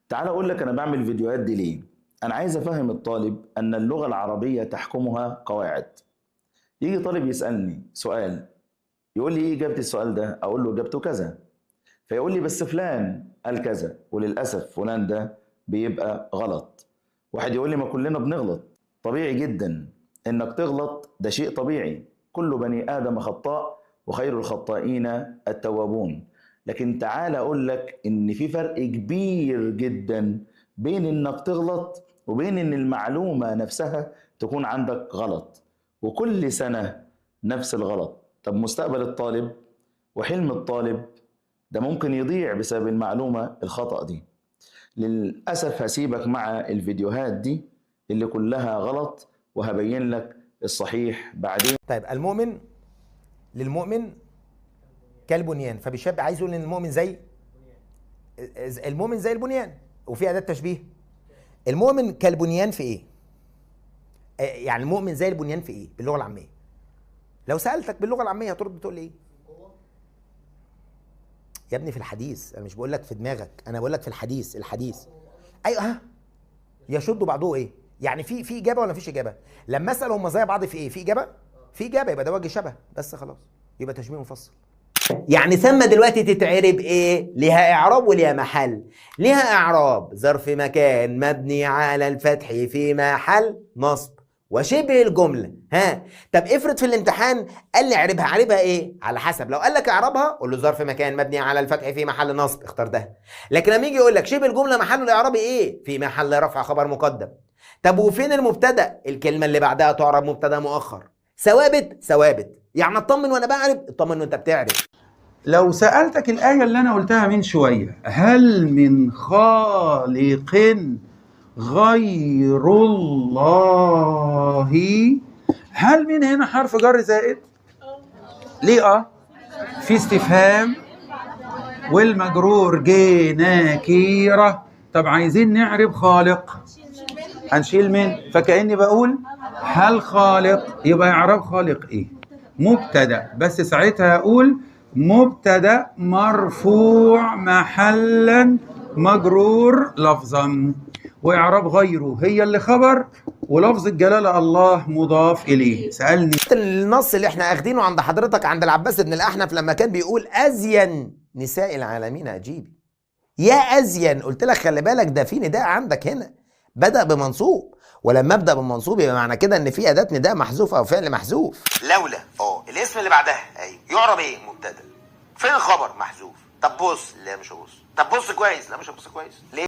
تعال أقول لك أنا بعمل فيديوهات دي ليه؟ أنا عايز أفهم الطالب أن اللغة العربية تحكمها قواعد. يجي طالب يسألني سؤال، يقول لي إيه إجابة السؤال ده؟ أقول له إجابته كذا، فيقول لي بس فلان قال كذا، وللأسف فلان ده بيبقى غلط. واحد يقول لي ما كلنا بنغلط. طبيعي جدا إنك تغلط، ده شيء طبيعي، كل بني آدم خطاء وخير الخطائين التوابون. لكن تعال أقول لك إن في فرق كبير جدا بين إنك تغلط وبين إن المعلومة نفسها تكون عندك غلط. وكل سنة نفس الغلط. طب مستقبل الطالب وحلم الطالب ده ممكن يضيع بسبب المعلومة الخطأ دي. للأسف هسيبك مع الفيديوهات دي اللي كلها غلط، وهبين لك الصحيح بعدين. طيب المؤمن للمؤمن كالبنيان، فبيشبه، عايز يقول ان المؤمن زي البنيان، وفي اداه تشبيه. المؤمن كالبنيان في ايه؟ يعني المؤمن زي البنيان في ايه باللغه العاميه؟ لو سالتك باللغه العاميه هترد بتقول ايه؟ يا ابني في الحديث، انا مش بقول لك في دماغك، انا بقول لك في الحديث. ايوه، ها، يشد بعضه ايه؟ يعني في اجابه ولا مفيش اجابه؟ لما اسال هم زي بعض في ايه؟ في اجابه، يبقى ده وجه شبه بس، خلاص يبقى تشبيه مفصل. يعني ثم دلوقتي تتعرب ايه؟ ليها اعراب وليها محل. ليها اعراب ظرف مكان مبني على الفتح في محل نصب وشبه الجمله. ها، طب افرض في الامتحان قال لي اعربها ايه؟ على حسب، لو قال لك اعربها قول له ظرف مكان مبني على الفتح في محل نصب، اختار ده. لكن لما يجي يقول لك شبه الجمله محله الاعرابي ايه؟ في محل رفع خبر مقدم. طب وفين المبتدا؟ الكلمه اللي بعدها تعرب مبتدا مؤخر. ثوابت، يعني اطمن وانا بعرب، اطمن وانت بتعرب. لو سألتك الآية اللي أنا قلتها من شوية، هل من خالق غير الله؟ هل من هنا حرف جر زائد؟ ليه في استفهام والمجرور جه نكيرة. طب عايزين نعرب خالق، هنشيل من، فكأني بقول هل خالق، يبقى إعراب خالق إيه؟ مبتدأ، بس ساعتها أقول مبتدأ مرفوع محلا مجرور لفظا، وإعراب غيره هي اللي خبر، ولفظ الجلالة الله مضاف إليه. سألني النص اللي احنا اخدينه عند حضرتك عند العباس بن الأحنف لما كان بيقول أزين نساء العالمين أجيبي، يا أزين، قلت لك خلي بالك ده في نداء عندك هنا بدأ بمنصوب، ولما ابدأ بمنصوب يبقى معنى كده ان في أداة نداء محذوف او فعل محذوف. لولا الاسم اللي بعدها ايوه يعرب ايه؟ مبتدا. فين الخبر؟ محذوف. طب بص، لا مش هبص. طب بص كويس، لا مش هبص كويس. ليه؟